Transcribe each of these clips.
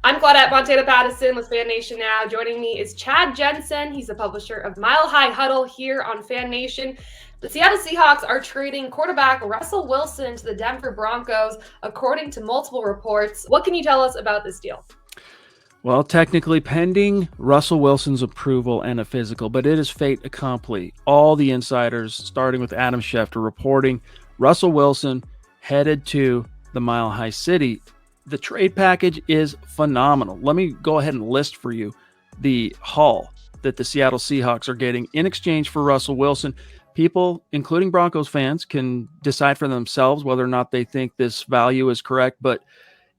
I'm Claudette Montana Pattison with FanNation Now. Joining me is Chad Jensen. He's the publisher of Mile High Huddle here on FanNation. The Seattle Seahawks are trading quarterback Russell Wilson to the Denver Broncos, according to multiple reports. What can you tell us about this deal? Well, technically pending Russell Wilson's approval and a physical, but it is fait accompli. All the insiders, starting with Adam Schefter, reporting Russell Wilson headed to the Mile High City. The trade package is phenomenal. Let me go ahead and list for you the haul that the Seattle Seahawks are getting in exchange for Russell Wilson. People, including Broncos fans, can decide for themselves whether or not they think this value is correct, but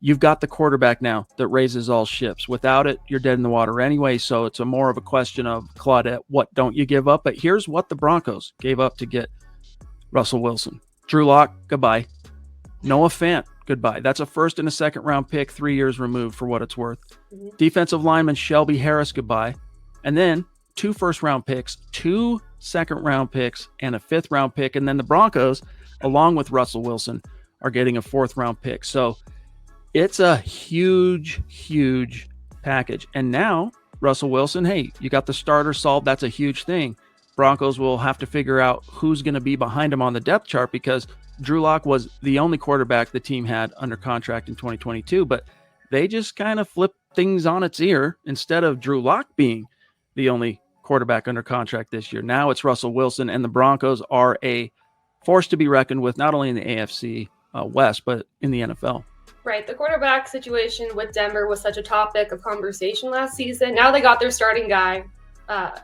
you've got the quarterback now that raises all ships. Without it, you're dead in the water anyway, so it's more of a question of, Claudette, what don't you give up? But here's what the Broncos gave up to get Russell Wilson. Drew Lock, goodbye. Noah Fant, goodbye. That's a first and a second round pick, 3 years removed for what it's worth. Defensive lineman Shelby Harris, goodbye. And then 2 first-round picks, 2 second-round picks, and a 5th-round pick. And then the Broncos, along with Russell Wilson, are getting a 4th-round pick. So it's a huge, huge package. And now, Russell Wilson, hey, you got the starter solved. That's a huge thing. Broncos will have to figure out who's going to be behind him on the depth chart because Drew Lock was the only quarterback the team had under contract in 2022, but they just kind of flipped things on its ear. Instead of Drew Lock being the only quarterback under contract this year, now it's Russell Wilson, and the Broncos are a force to be reckoned with, not only in the AFC West, but in the NFL. Right. The quarterback situation with Denver was such a topic of conversation last season. Now they got their starting guy.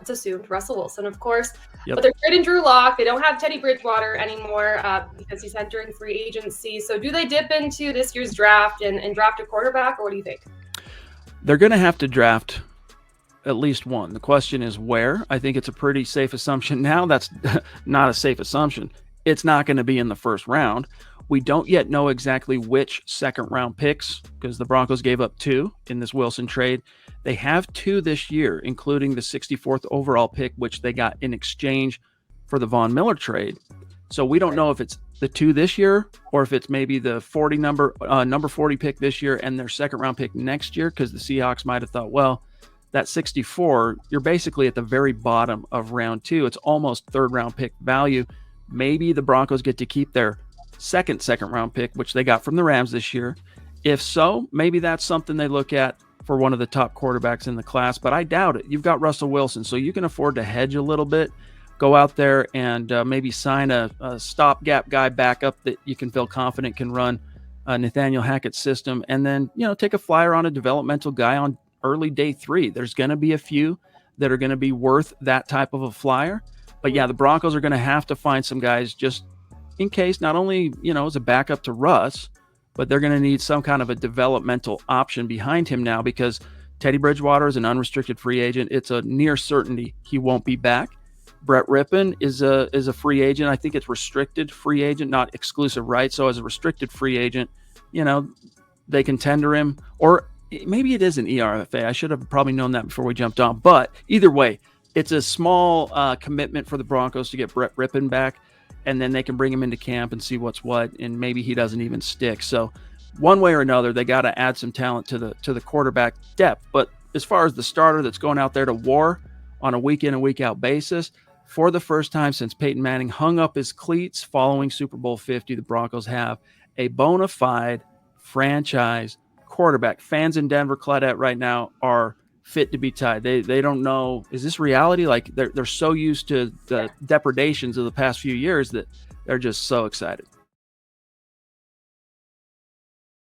It's assumed Russell Wilson, of course. Yep. But they're trading Drew Lock. They don't have Teddy Bridgewater anymore because he's entering free agency. So do they dip into this year's draft and draft a quarterback, or what do you think? They're going to have to draft at least one. The question is where. I think it's a pretty safe assumption now. That's not a safe assumption. It's not going to be in the first round. We don't yet know exactly which second-round picks because the Broncos gave up 2 in this Wilson trade. They have 2 this year, including the 64th overall pick, which they got in exchange for the Von Miller trade. So we don't know if it's the 2 this year or if it's maybe the number 40 pick this year and their second-round pick next year, because the Seahawks might have thought, well, that 64, you're basically at the very bottom of round 2. It's almost third-round pick value. Maybe the Broncos get to keep their second round pick, which they got from the Rams this year. If so, maybe that's something they look at for one of the top quarterbacks in the class, but I doubt it. You've got Russell Wilson, so you can afford to hedge a little bit, go out there and maybe sign a stopgap guy backup that you can feel confident can run Nathaniel Hackett's system, and then, take a flyer on a developmental guy on early day 3. There's going to be a few that are going to be worth that type of a flyer, but yeah, the Broncos are going to have to find some guys just in case, not only, as a backup to Russ, but they're going to need some kind of a developmental option behind him now because Teddy Bridgewater is an unrestricted free agent. It's a near certainty he won't be back. Brett Rippon is a free agent. I think it's restricted free agent, not exclusive rights. So as a restricted free agent, they can tender him, or maybe it is an ERFA. I should have probably known that before we jumped on. But either way, it's a small commitment for the Broncos to get Brett Rippon back. And then they can bring him into camp and see what's what, and maybe he doesn't even stick. So one way or another, they got to add some talent to the quarterback depth. But as far as the starter that's going out there to war on a week in and week out basis, for the first time since Peyton Manning hung up his cleats following Super Bowl 50, the Broncos have a bona fide franchise quarterback. Fans in Denver, Claudette, right now are fit to be tied. They don't know, is this reality? Like they're so used to the depredations of the past few years that they're just so excited.